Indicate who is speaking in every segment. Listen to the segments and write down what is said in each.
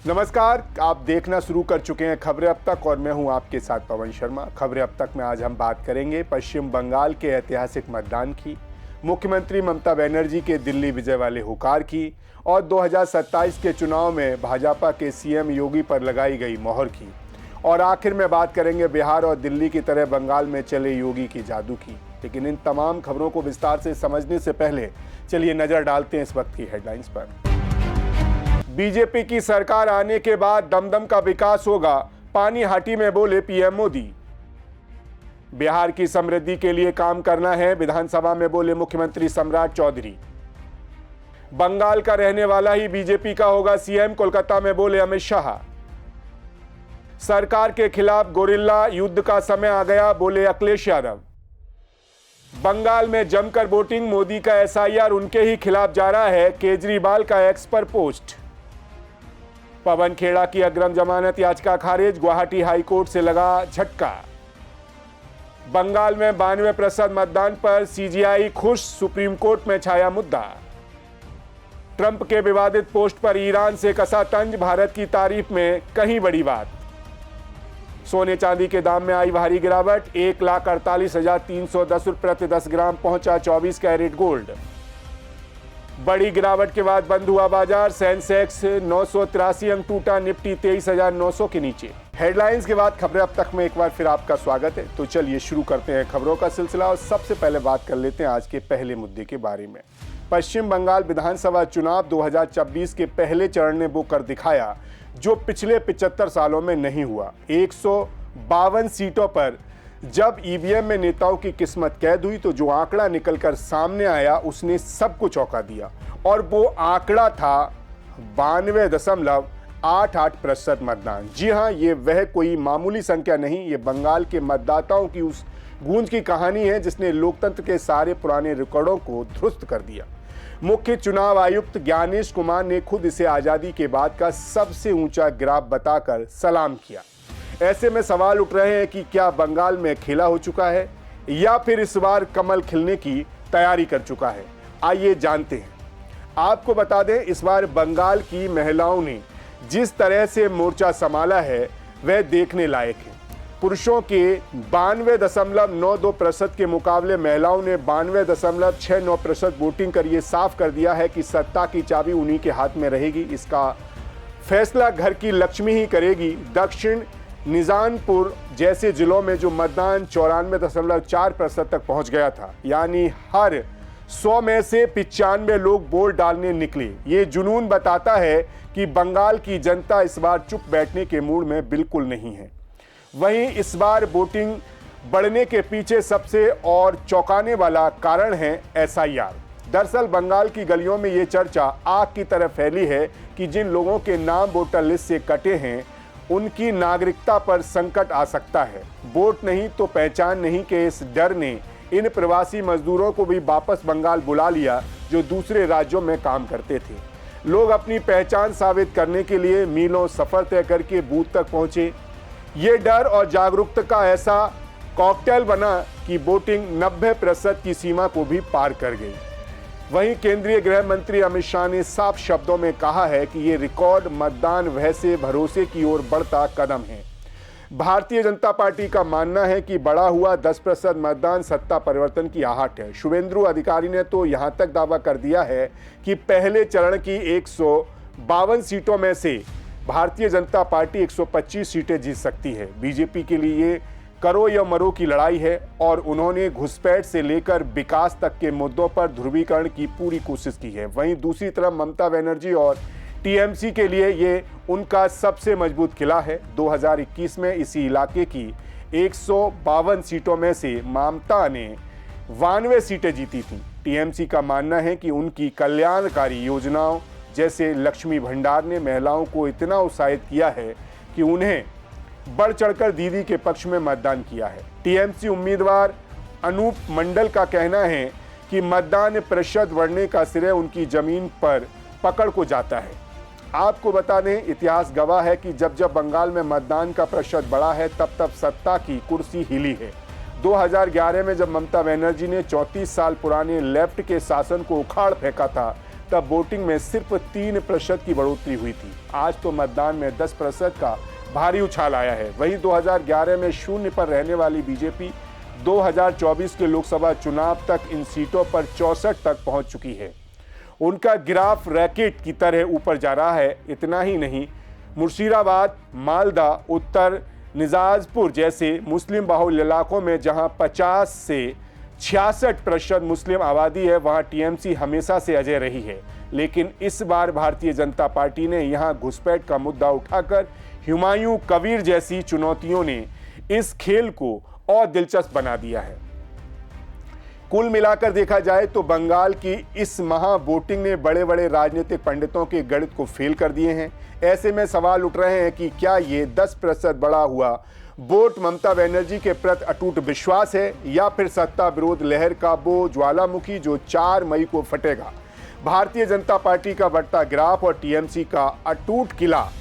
Speaker 1: नमस्कार, आप देखना शुरू कर चुके हैं खबरें अब तक और मैं हूं आपके साथ पवन शर्मा। खबरें अब तक में आज हम बात करेंगे पश्चिम बंगाल के ऐतिहासिक मतदान की, मुख्यमंत्री ममता बनर्जी के दिल्ली विजय वाले हुंकार की और 2027 के चुनाव में भाजपा के सीएम योगी पर लगाई गई मोहर की। और आखिर में बात करेंगे बिहार और दिल्ली की तरह बंगाल में चले योगी की जादू की। लेकिन इन तमाम खबरों को विस्तार से समझने से पहले चलिए नजर डालते हैं इस वक्त की हेडलाइंस पर। बीजेपी की सरकार आने के बाद दमदम का विकास होगा, पानीहाटी में बोले पीएम मोदी। बिहार की समृद्धि के लिए काम करना है, विधानसभा में बोले मुख्यमंत्री सम्राट चौधरी। बंगाल का रहने वाला ही बीजेपी का होगा सीएम, कोलकाता में बोले अमित शाह। सरकार के खिलाफ गोरिल्ला युद्ध का समय आ गया, बोले अखिलेश यादव। बंगाल में जमकर वोटिंग, मोदी का एसआईआर उनके ही खिलाफ जा रहा है, केजरीवाल का एक्स पर पोस्ट। पवन खेड़ा की अग्रिम जमानत याचिका खारिज, गुवाहाटी हाई कोर्ट से लगा झटका। बंगाल में 92% मतदान पर सीजीआई खुश, सुप्रीम कोर्ट में छाया मुद्दा। ट्रंप के विवादित पोस्ट पर ईरान से कसा तंज, भारत की तारीफ में कहीं बड़ी बात। सोने चांदी के दाम में आई भारी गिरावट, 1,48,310 रुपये प्रति 10 ग्राम पहुंचा 24 कैरेट गोल्ड। बड़ी गिरावट के बाद बंद हुआ बाजार, सेंसेक्स 983 अंक टूटा, निफ्टी 23,900 के नीचे। हेडलाइंस के बाद खबरें अब तक में एक बार फिर आपका स्वागत है। तो चलिए शुरू करते हैं खबरों का सिलसिला और सबसे पहले बात कर लेते हैं आज के पहले मुद्दे के बारे में। पश्चिम बंगाल विधानसभा चुनाव 2026 के पहले चरण ने वो कर दिखाया जो पिछले 75 सालों में नहीं हुआ। 152 सीटों पर जब ईवीएम में नेताओं की किस्मत कैद हुई तो जो आंकड़ा निकलकर सामने आया उसने सबको चौंका दिया और वो आंकड़ा था 92.88% मतदान। जी हां, ये वह कोई मामूली संख्या नहीं, ये बंगाल के मतदाताओं की उस गूंज की कहानी है जिसने लोकतंत्र के सारे पुराने रिकॉर्डों को ध्वस्त कर दिया। मुख्य चुनाव आयुक्त ज्ञानेश कुमार ने खुद इसे आजादी के बाद का सबसे ऊंचा ग्राफ बताकर सलाम किया। ऐसे में सवाल उठ रहे हैं कि क्या बंगाल में खेला हो चुका है या फिर इस बार कमल खिलने की तैयारी कर चुका है। आइए जानते हैं। आपको बता दें, इस बार बंगाल की महिलाओं ने जिस तरह से मोर्चा संभाला है वह देखने लायक है। पुरुषों के 92.92% के मुकाबले महिलाओं ने 92.69% वोटिंग कर ये साफ कर दिया है कि सत्ता की चाबी उन्हीं के हाथ में रहेगी। इसका फैसला घर की लक्ष्मी ही करेगी। दक्षिण निजानपुर जैसे जिलों में जो मतदान 94.4% तक पहुंच गया था, यानी हर 100 में से 95 लोग वोट डालने निकले। ये जुनून बताता है कि बंगाल की जनता इस बार चुप बैठने के मूड में बिल्कुल नहीं है। वहीं इस बार वोटिंग बढ़ने के पीछे सबसे और चौंकाने वाला कारण है एसआईआर। दरअसल बंगाल की गलियों में ये चर्चा आग की तरह फैली है कि जिन लोगों के नाम वोटर लिस्ट से कटे हैं उनकी नागरिकता पर संकट आ सकता है। वोट नहीं तो पहचान नहीं के इस डर ने इन प्रवासी मजदूरों को भी वापस बंगाल बुला लिया जो दूसरे राज्यों में काम करते थे। लोग अपनी पहचान साबित करने के लिए मीलों सफर तय करके बूथ तक पहुंचे। ये डर और जागरूकता का ऐसा कॉकटेल बना कि वोटिंग 90% की सीमा को भी पार कर गई। वहीं केंद्रीय गृह मंत्री अमित शाह ने साफ शब्दों में कहा है कि ये रिकॉर्ड मतदान वैसे भरोसे की ओर बढ़ता कदम है। भारतीय जनता पार्टी का मानना है कि बढ़ा हुआ 10% मतदान सत्ता परिवर्तन की आहट है। शुभेंदु अधिकारी ने तो यहां तक दावा कर दिया है कि पहले चरण की 152 सीटों में से भारतीय जनता पार्टी 125 सीटें जीत सकती है। बीजेपी के लिए ये करो या मरो की लड़ाई है और उन्होंने घुसपैठ से लेकर विकास तक के मुद्दों पर ध्रुवीकरण की पूरी कोशिश की है। वहीं दूसरी तरफ ममता बनर्जी और टीएमसी के लिए ये उनका सबसे मजबूत किला है। 2021 में इसी इलाके की 152 सीटों में से ममता ने 92 सीटें जीती थीं। टीएमसी का मानना है कि उनकी कल्याणकारी योजनाओं जैसे लक्ष्मी भंडार ने महिलाओं को इतना उत्साहित किया है कि उन्हें बढ़ चढ़कर दीदी के पक्ष में मतदान किया है। टीएमसी उम्मीदवार अनूप मंडल का कहना है कि मतदान प्रतिशत बढ़ने का श्रेय उनकी जमीन पर पकड़ को जाता है। आपको बता दें, इतिहास गवाह है कि जब जब बंगाल में मतदान का प्रतिशत बढ़ा है तब तब सत्ता की कुर्सी हिली है। 2011 में जब ममता बनर्जी ने 34 साल पुराने लेफ्ट के शासन को उखाड़ फेंका था, तब वोटिंग में सिर्फ 3% की बढ़ोतरी हुई थी। आज तो मतदान में 10% का भारी उछाल आया है। वहीं 2011 में शून्य पर रहने वाली बीजेपी 2024 के लोकसभा चुनाव तक इन सीटों पर 64 तक पहुंच चुकी है। उनका ग्राफ रैकेट की तरह ऊपर जा रहा है। इतना ही नहीं, मुर्शिदाबाद, मालदा, उत्तर निजाजपुर जैसे मुस्लिम बाहुल इलाकों में जहां 50 से 66% मुस्लिम आबादी है, वहां टीएमसी हमेशा से अजय रही है। लेकिन इस बार भारतीय जनता पार्टी ने यहां घुसपैठ का मुद्दा उठाकर हुमायूं कबीर जैसी चुनौतियों ने इस खेल को और दिलचस्प बना दिया है। कुल मिलाकर देखा जाए तो बंगाल की इस महा वोटिंग ने बड़े बड़े राजनीतिक पंडितों के गणित को फेल कर दिए हैं। ऐसे में सवाल उठ रहे हैं कि क्या ये 10% बढ़ा हुआ वोट ममता बनर्जी के प्रति अटूट विश्वास है या फिर सत्ता विरोध लहर का वो ज्वालामुखी जो 4 मई को फटेगा। भारतीय जनता पार्टी का बढ़ता ग्राफ और टीएमसी का अटूट किला,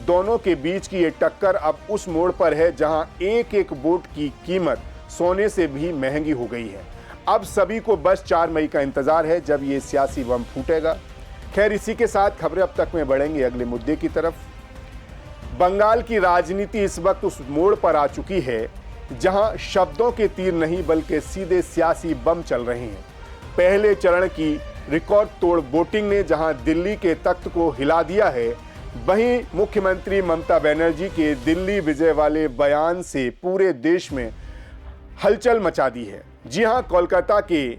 Speaker 1: दोनों के बीच की ये टक्कर अब उस मोड़ पर है जहां एक एक वोट की कीमत सोने से भी महंगी हो गई है। अब सभी को बस 4 मई का इंतजार है जब ये सियासी बम फूटेगा। खैर, इसी के साथ खबरें अब तक में बढ़ेंगे अगले मुद्दे की तरफ। बंगाल की राजनीति इस वक्त उस मोड़ पर आ चुकी है जहां शब्दों के तीर नहीं बल्कि सीधे सियासी बम चल रहे हैं। पहले चरण की रिकॉर्ड तोड़ वोटिंग ने जहां दिल्ली के तख्त को हिला दिया है, वहीं मुख्यमंत्री ममता बनर्जी के दिल्ली विजय वाले बयान से पूरे देश में हलचल मचा दी है। जी हां, कोलकाता के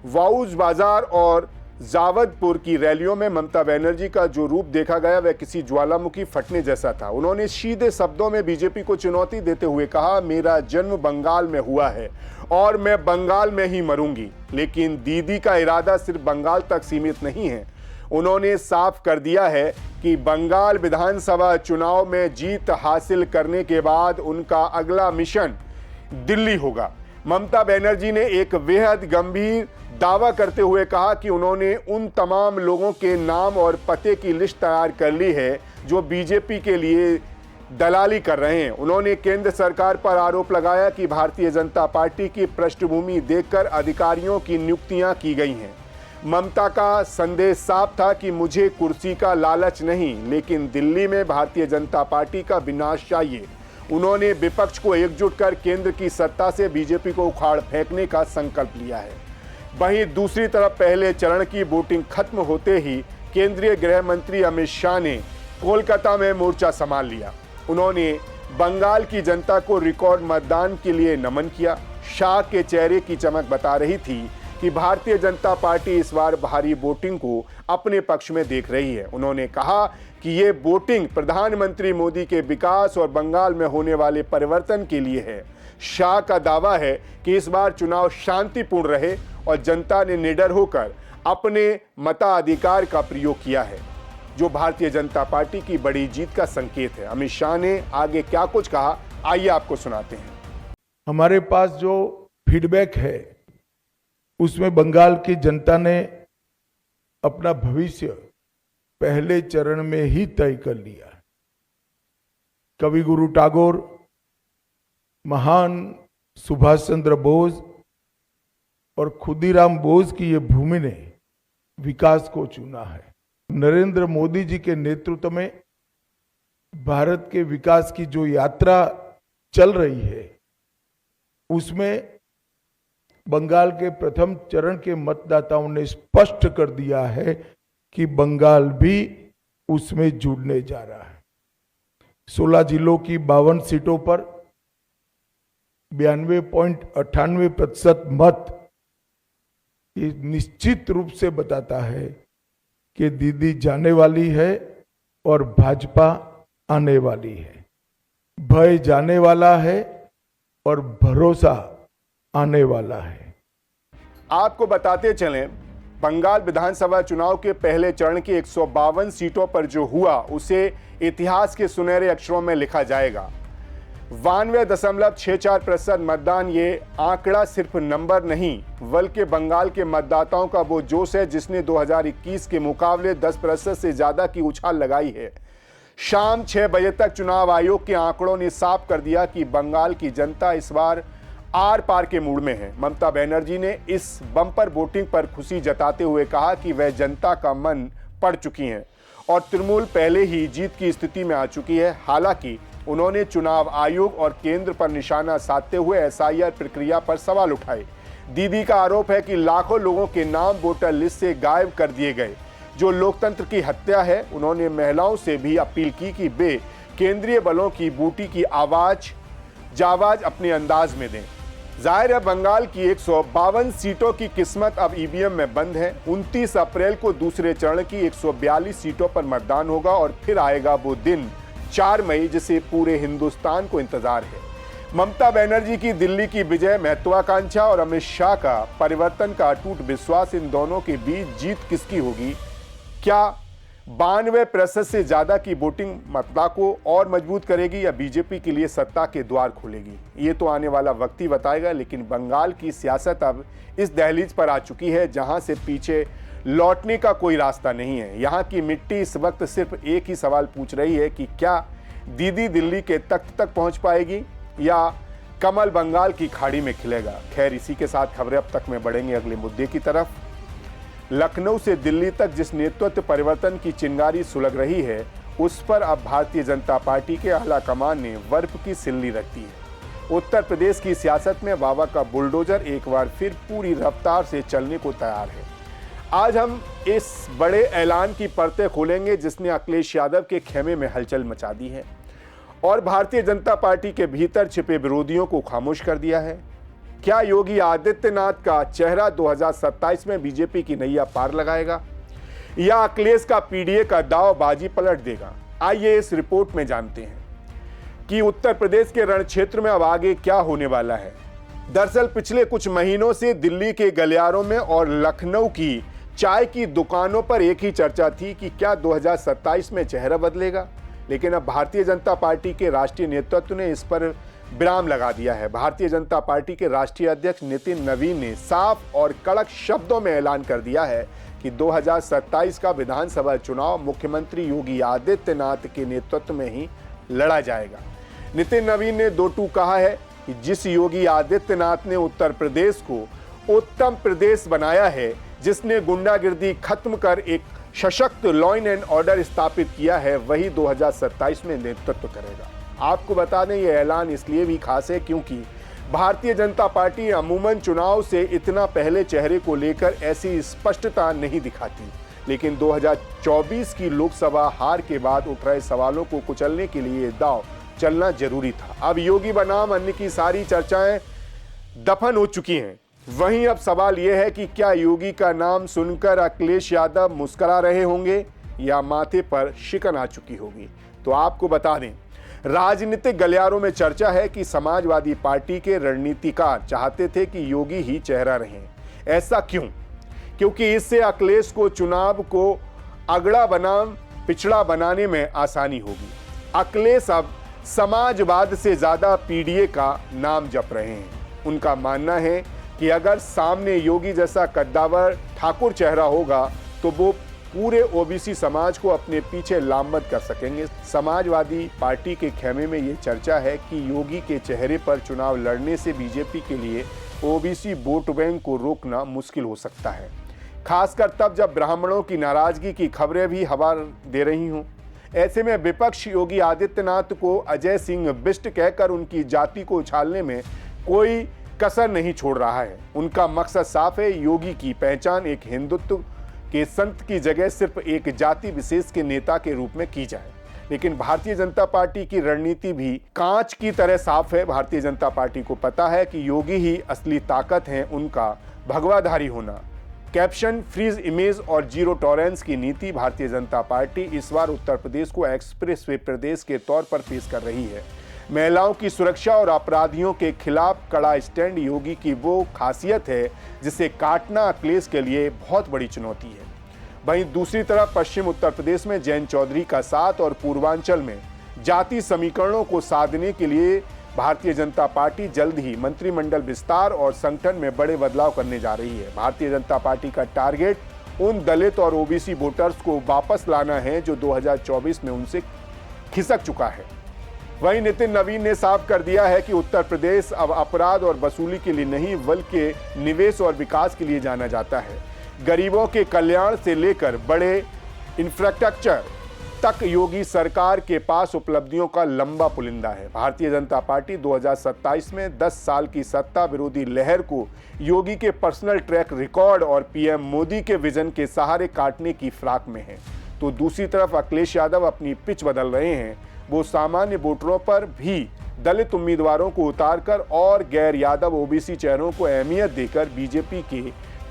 Speaker 1: वाउज बाजार और जावदपुर की रैलियों में ममता बनर्जी का जो रूप देखा गया वह किसी ज्वालामुखी फटने जैसा था। उन्होंने सीधे शब्दों में बीजेपी को चुनौती देते हुए कहा, मेरा जन्म बंगाल में हुआ है और मैं बंगाल में ही मरूंगी। लेकिन दीदी का इरादा सिर्फ बंगाल तक सीमित नहीं है। उन्होंने साफ कर दिया है कि बंगाल विधानसभा चुनाव में जीत हासिल करने के बाद उनका अगला मिशन दिल्ली होगा। ममता बनर्जी ने एक बेहद गंभीर दावा करते हुए कहा कि उन्होंने उन तमाम लोगों के नाम और पते की लिस्ट तैयार कर ली है जो बीजेपी के लिए दलाली कर रहे हैं। उन्होंने केंद्र सरकार पर आरोप लगाया कि भारतीय जनता पार्टी की पृष्ठभूमि देखकर अधिकारियों की नियुक्तियां की गई हैं। ममता का संदेश साफ था कि मुझे कुर्सी का लालच नहीं, लेकिन दिल्ली में भारतीय जनता पार्टी का विनाश चाहिए। उन्होंने विपक्ष को एकजुट कर केंद्र की सत्ता से बीजेपी को उखाड़ फेंकने का संकल्प लिया है। वहीं दूसरी तरफ पहले चरण की वोटिंग खत्म होते ही केंद्रीय गृह मंत्री अमित शाह ने कोलकाता में मोर्चा संभाल लिया। उन्होंने बंगाल की जनता को रिकॉर्ड मतदान के लिए नमन किया। शाह के चेहरे की चमक बता रही थी कि भारतीय जनता पार्टी इस बार भारी वोटिंग को अपने पक्ष में देख रही है। उन्होंने कहा कि ये वोटिंग प्रधानमंत्री मोदी के विकास और बंगाल में होने वाले परिवर्तन के लिए है। शाह का दावा है कि इस बार चुनाव शांतिपूर्ण रहे और जनता ने निडर होकर अपने मताधिकार का प्रयोग किया है, जो भारतीय जनता पार्टी की बड़ी जीत का संकेत है। अमित शाह ने आगे क्या कुछ कहा, आइए आपको सुनाते हैं।
Speaker 2: हमारे पास जो फीडबैक है उसमें बंगाल की जनता ने अपना भविष्य पहले चरण में ही तय कर लिया। कवि गुरु टैगोर, महान सुभाष चंद्र बोस और खुदीराम बोस की ये भूमि ने विकास को चुना है। नरेंद्र मोदी जी के नेतृत्व में भारत के विकास की जो यात्रा चल रही है उसमें बंगाल के प्रथम चरण के मतदाताओं ने स्पष्ट कर दिया है कि बंगाल भी उसमें जुड़ने जा रहा है। 16 जिलों की 52 सीटों पर 92.98% मत ये निश्चित रूप से बताता है कि दीदी जाने वाली है और भाजपा आने वाली है। भय जाने वाला है और भरोसा आने वाला है।
Speaker 1: आपको बताते चलें, बंगाल विधानसभा चुनाव के पहले चरण की 152 सीटों पर जो हुआ उसे इतिहास के सुनहरे अक्षरों में लिखा जाएगा। 92.64% मतदान, ये आंकड़ा सिर्फ नंबर नहीं बल्कि बंगाल के मतदाताओं का वो जोश है जिसने 2021 के मुकाबले 10% से ज्यादा की उछाल लगाई है। शाम 6 बजे तक चुनाव आयोग के आंकड़ों ने साफ कर दिया कि बंगाल की जनता इस बार आर पार के मूड में हैं। ममता बनर्जी ने इस बम्पर वोटिंग पर खुशी जताते हुए कहा कि वह जनता का मन पढ़ चुकी हैं और तृणमूल पहले ही जीत की स्थिति में आ चुकी है। हालांकि उन्होंने चुनाव आयोग और केंद्र पर निशाना साधते हुए एसआईआर प्रक्रिया पर सवाल उठाए। दीदी का आरोप है कि लाखों लोगों के नाम वोटर लिस्ट से गायब कर दिए गए, जो लोकतंत्र की हत्या है। उन्होंने महिलाओं से भी अपील की कि वे केंद्रीय बलों की बूटी की जावाज अपने अंदाज में दें। जाहिर है बंगाल की 152 सीटों की किस्मत अब ईवीएम में बंद है। 29 अप्रैल को दूसरे चरण की 142 सीटों पर मतदान होगा और फिर आएगा वो दिन 4 मई जिसे पूरे हिंदुस्तान को इंतजार है। ममता बनर्जी की दिल्ली की विजय, महत्वाकांक्षा और अमित शाह का परिवर्तन का अटूट विश्वास, इन दोनों के बीच जीत किसकी होगी? क्या 92% से ज्यादा की वोटिंग मतदान को और मजबूत करेगी या बीजेपी के लिए सत्ता के द्वार खोलेगी? ये तो आने वाला वक्त ही बताएगा। लेकिन बंगाल की सियासत अब इस दहलीज पर आ चुकी है जहां से पीछे लौटने का कोई रास्ता नहीं है। यहाँ की मिट्टी इस वक्त सिर्फ एक ही सवाल पूछ रही है कि क्या दीदी दिल्ली के तख्त तक पहुंच पाएगी या कमल बंगाल की खाड़ी में खिलेगा? खैर, इसी के साथ खबरें अब तक में बढ़ेंगे अगले मुद्दे की तरफ। लखनऊ से दिल्ली तक जिस नेतृत्व परिवर्तन की चिंगारी सुलग रही है, उस पर अब भारतीय जनता पार्टी के आला कमान ने बर्फ की सिल्ली रख दी है। उत्तर प्रदेश की सियासत में बाबा का बुलडोजर एक बार फिर पूरी रफ्तार से चलने को तैयार है। आज हम इस बड़े ऐलान की परतें खोलेंगे जिसने अखिलेश यादव के खेमे में हलचल मचा दी है और भारतीय जनता पार्टी के भीतर छिपे विरोधियों को खामोश कर दिया है। क्या योगी आदित्यनाथ का चेहरा 2027 में बीजेपी की नैया पार लगाएगा या अखिलेश का पीडीए का दांव बाजी पलट देगा? आइए इस रिपोर्ट में जानते हैं कि उत्तर प्रदेश के रण क्षेत्र में अब आगे क्या होने वाला है। दरअसल पिछले कुछ महीनों से दिल्ली के गलियारों में और लखनऊ की चाय की दुकानों पर एक ही चर्चा थी कि क्या 2027 में चेहरा बदलेगा। लेकिन अब भारतीय जनता पार्टी के राष्ट्रीय नेतृत्व ने इस पर विराम लगा दिया है। भारतीय जनता पार्टी के राष्ट्रीय अध्यक्ष नितिन नवीन ने साफ और कड़क शब्दों में ऐलान कर दिया है कि 2027 का विधानसभा चुनाव मुख्यमंत्री योगी आदित्यनाथ के नेतृत्व में ही लड़ा जाएगा। नितिन नवीन ने दो टूक कहा है कि जिस योगी आदित्यनाथ ने उत्तर प्रदेश को उत्तम प्रदेश बनाया है, जिसने गुंडागिर्दी खत्म कर एक सशक्त लॉ एंड ऑर्डर स्थापित किया है, वही 2027 में नेतृत्व करेगा। आपको बता दें ये ऐलान इसलिए भी खास है क्योंकि भारतीय जनता पार्टी अमूमन चुनाव से इतना पहले चेहरे को लेकर ऐसी स्पष्टता नहीं दिखाती, लेकिन 2024 की लोकसभा हार के बाद उठ रहे सवालों को कुचलने के लिए दांव चलना जरूरी था। अब योगी बनाम अन्य की सारी चर्चाएं दफन हो चुकी हैं। वहीं अब सवाल यह है कि क्या योगी का नाम सुनकर अखिलेश यादव मुस्कुरा रहे होंगे या माथे पर शिकन आ चुकी होगी? तो आपको बता दें, राजनीतिक गलियारों में चर्चा है कि समाजवादी पार्टी के रणनीतिकार चाहते थे कि योगी ही चेहरा रहें। ऐसा क्यों? क्योंकि इससे अखिलेश को चुनाव को अगड़ा बनाम पिछड़ा बनाने में आसानी होगी। अखिलेश अब समाजवाद से ज्यादा पीडीए का नाम जप रहे हैं। उनका मानना है कि अगर सामने योगी जैसा कद्दावर ठाकुर चेहरा होगा तो वो पूरे ओबीसी समाज को अपने पीछे लामबंद कर सकेंगे। समाजवादी पार्टी के खेमे में ये चर्चा है कि योगी के चेहरे पर चुनाव लड़ने से बीजेपी के लिए ओबीसी वोट बैंक को रोकना मुश्किल हो सकता है, खासकर तब जब ब्राह्मणों की नाराजगी की खबरें भी हवा दे रही हों। ऐसे में विपक्ष योगी आदित्यनाथ को अजय सिंह बिष्ट कहकर उनकी जाति को उछालने में कोई कसर नहीं छोड़ रहा है। उनका मकसद साफ है, योगी की पहचान एक हिंदुत्व के संत की जगह सिर्फ एक जाति विशेष के नेता के रूप में की जाए। लेकिन भारतीय जनता पार्टी की रणनीति भी कांच की तरह साफ है। भारतीय जनता पार्टी को पता है कि योगी ही असली ताकत है, उनका भगवाधारी होना। कैप्शन, फ्रीज इमेज और जीरो टॉलरेंस की नीति भारतीय जनता पार्टी इस बार उत्तर प्रदेश को एक्सप्रेस वे प्रदेश के तौर पर पेश कर रही है। महिलाओं की सुरक्षा और अपराधियों के खिलाफ कड़ा स्टैंड योगी की वो खासियत है जिसे काटना अखिलेश के लिए बहुत बड़ी चुनौती है। वहीं दूसरी तरफ पश्चिम उत्तर प्रदेश में जयंत चौधरी का साथ और पूर्वांचल में जाति समीकरणों को साधने के लिए भारतीय जनता पार्टी जल्द ही मंत्रिमंडल विस्तार और संगठन में बड़े बदलाव करने जा रही है। भारतीय जनता पार्टी का टारगेट उन दलित और ओबीसी वोटर्स को वापस लाना है जो 2024 में उनसे खिसक चुका है। वहीं नितिन नवीन ने साफ कर दिया है कि उत्तर प्रदेश अब अपराध और वसूली के लिए नहीं बल्कि निवेश और विकास के लिए जाना जाता है। गरीबों के कल्याण से लेकर बड़े इंफ्रास्ट्रक्चर तक योगी सरकार के पास उपलब्धियों का लंबा पुलिंदा है। भारतीय जनता पार्टी 2027 में 10 साल की सत्ता विरोधी लहर को योगी के पर्सनल ट्रैक रिकॉर्ड और पीएम मोदी के विजन के सहारे काटने की फिराक में है, तो दूसरी तरफ अखिलेश यादव अपनी पिच बदल रहे हैं। वो सामान्य वोटरों पर भी दलित उम्मीदवारों को उतारकर और गैर यादव ओबीसी चेहरों को अहमियत देकर बीजेपी के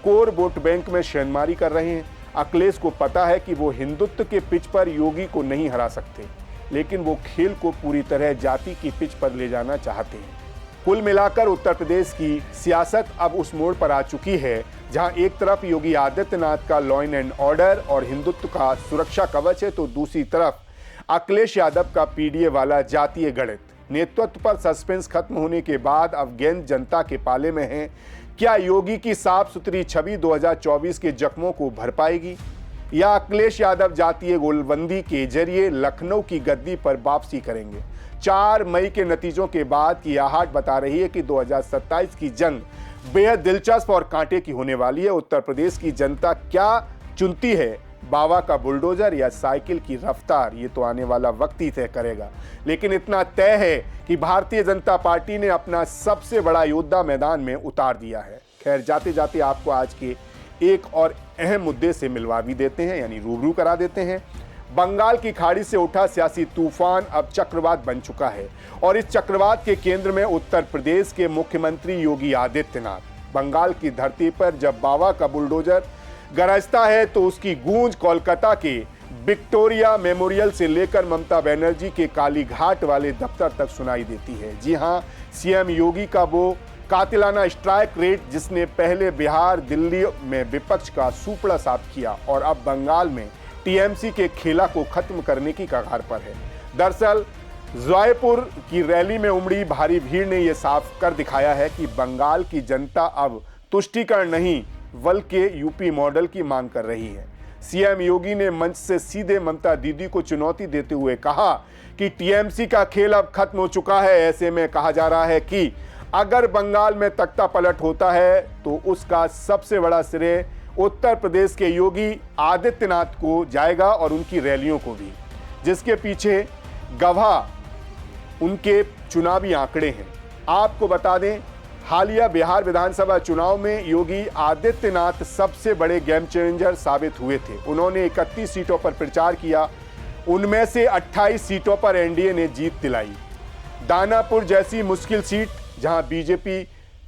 Speaker 1: कोर वोट बैंक में शेरमारी कर रहे हैं। अखिलेश को पता है कि वो हिंदुत्व के पिच पर योगी को नहीं हरा सकते, लेकिन वो खेल को पूरी तरह जाति की पिच पर ले जाना चाहते हैं। कुल मिलाकर उत्तर प्रदेश की सियासत अब उस मोड़ पर आ चुकी है जहां एक तरफ योगी आदित्यनाथ का लॉ एंड ऑर्डर और हिंदुत्व का सुरक्षा कवच है, तो दूसरी तरफ अखिलेश यादव का पीडीए वाला जातीय गणित। नेतृत्व पर सस्पेंस खत्म होने के बाद अब गेंद जनता के पाले में है। क्या योगी की साफ सुथरी छवि 2024 के जख्मों को भर पाएगी या अखिलेश यादव जातीय गोलबंदी के जरिए लखनऊ की गद्दी पर वापसी करेंगे? 4 मई के नतीजों के बाद की आहट बता रही है कि 2027 की जंग बेहद दिलचस्प और कांटे की होने वाली है। उत्तर प्रदेश की जनता क्या चुनती है, बाबा का बुलडोजर या साइकिल की रफ्तार, ये तो आने वाला वक्त ही तय करेगा। लेकिन इतना तय है कि भारतीय जनता पार्टी ने अपना सबसे बड़ा योद्धा मैदान में उतार दिया है। खैर, जाते जाते आपको आज के एक और अहम मुद्दे से मिलवा भी देते हैं, यानी रूबरू करा देते हैं। बंगाल की खाड़ी से उठा सियासी तूफान अब चक्रवात बन चुका है और इस चक्रवात के केंद्र में उत्तर प्रदेश के मुख्यमंत्री योगी आदित्यनाथ। बंगाल की धरती पर जब बाबा का बुलडोजर गरजता है तो उसकी गूंज कोलकाता के विक्टोरिया मेमोरियल से लेकर ममता बनर्जी के कालीघाट वाले दफ्तर तक सुनाई देती है। जी हां, सीएम योगी का वो कातिलाना स्ट्राइक रेट जिसने पहले बिहार, दिल्ली में विपक्ष का सुपड़ा साफ किया और अब बंगाल में टीएमसी के खेला को खत्म करने की कगार पर है। दरअसल जयपुर की रैली में उमड़ी भारी भीड़ ने यह साफ कर दिखाया है कि बंगाल की जनता अब तुष्टीकरण नहीं बल्कि यूपी मॉडल की मांग कर रही है। सीएम योगी ने मंच से सीधे ममता दीदी को चुनौती देते हुए कहा कि टीएमसी का खेल अब खत्म हो चुका है। ऐसे में कहा जा रहा है कि अगर बंगाल में तख्ता पलट होता है तो उसका सबसे बड़ा श्रेय उत्तर प्रदेश के योगी आदित्यनाथ को जाएगा और उनकी रैलियों को भी, जिसके पीछे गवाह उनके चुनावी आंकड़े हैं। आपको बता दें, हालिया बिहार विधानसभा चुनाव में योगी आदित्यनाथ सबसे बड़े गेम चेंजर साबित हुए थे। उन्होंने 31 सीटों पर प्रचार किया, उनमें से 28 सीटों पर एनडीए ने जीत दिलाई। दानापुर जैसी मुश्किल सीट जहां बीजेपी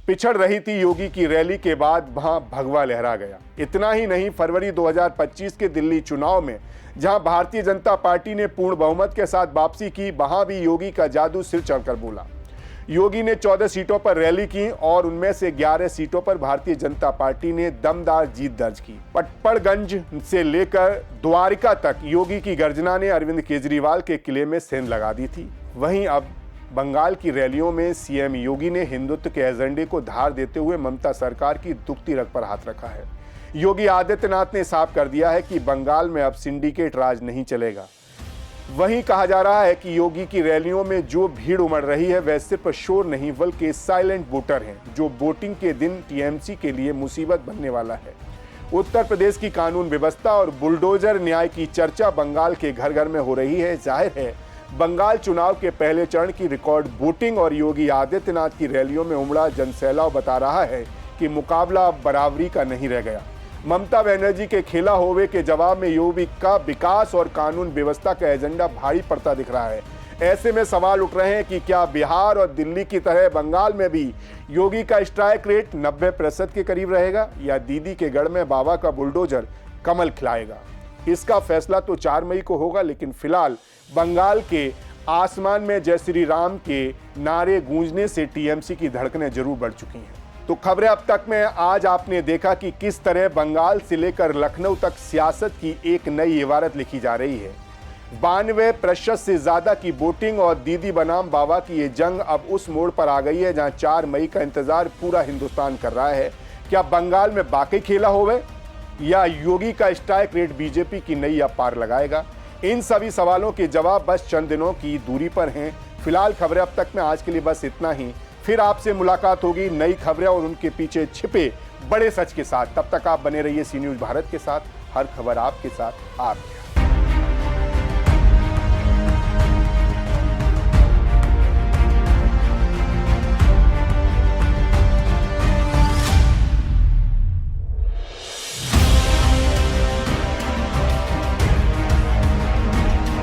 Speaker 1: पिछड़ रही थी, योगी की रैली के बाद वहां भगवा लहरा गया। इतना ही नहीं, फरवरी 2025 के दिल्ली चुनाव में जहां भारतीय जनता पार्टी ने पूर्ण बहुमत के साथ वापसी की, वहां भी योगी का जादू सिर चढ़कर बोला। योगी ने 14 सीटों पर रैली की और उनमें से 11 सीटों पर भारतीय जनता पार्टी ने दमदार जीत दर्ज की। पटपड़गंज से लेकर द्वारिका तक योगी की गर्जना ने अरविंद केजरीवाल के किले में सेंध लगा दी थी। वहीं अब बंगाल की रैलियों में सीएम योगी ने हिंदुत्व के एजेंडे को धार देते हुए ममता सरकार की दुखती रग पर हाथ रखा है। योगी आदित्यनाथ ने साफ कर दिया है कि बंगाल में अब सिंडिकेट राज नहीं चलेगा। वहीं कहा जा रहा है कि योगी की रैलियों में जो भीड़ उमड़ रही है वह सिर्फ शोर नहीं बल्कि साइलेंट वोटर हैं, जो वोटिंग के दिन टीएमसी के लिए मुसीबत बनने वाला है। उत्तर प्रदेश की कानून व्यवस्था और बुलडोजर न्याय की चर्चा बंगाल के घर घर में हो रही है। जाहिर है, बंगाल चुनाव के पहले चरण की रिकॉर्ड वोटिंग और योगी आदित्यनाथ की रैलियों में उमड़ा जनसैलाब बता रहा है कि मुकाबला अब बराबरी का नहीं रह गया। ममता बनर्जी के खेला होवे के जवाब में योगी का विकास और कानून व्यवस्था का एजेंडा भारी पड़ता दिख रहा है। ऐसे में सवाल उठ रहे हैं कि क्या बिहार और दिल्ली की तरह बंगाल में भी योगी का स्ट्राइक रेट 90% के करीब रहेगा या दीदी के गढ़ में बाबा का बुलडोजर कमल खिलाएगा? इसका फैसला तो 4 मई को होगा, लेकिन फिलहाल बंगाल के आसमान में जय श्री राम के नारे गूंजने से टीएमसी की धड़कनें जरूर बढ़ चुकी हैं। तो खबरें अब तक में आज आपने देखा कि किस तरह बंगाल से लेकर लखनऊ तक सियासत की एक नई इबारत लिखी जा रही है। 92% से ज्यादा की वोटिंग और दीदी बनाम बाबा की ये जंग अब उस मोड़ पर आ गई है जहां 4 मई का इंतजार पूरा हिंदुस्तान कर रहा है। क्या बंगाल में बाकी खेला होवे या योगी का स्ट्राइक रेट बीजेपी की नई पार लगाएगा? इन सभी सवालों के जवाब बस चंद दिनों की दूरी पर हैं। फिलहाल खबरें अब तक में आज के लिए बस इतना ही। फिर आपसे मुलाकात होगी नई खबरें और उनके पीछे छिपे बड़े सच के साथ। तब तक आप बने रहिए सी न्यूज़ भारत के साथ। हर खबर आपके साथ, आप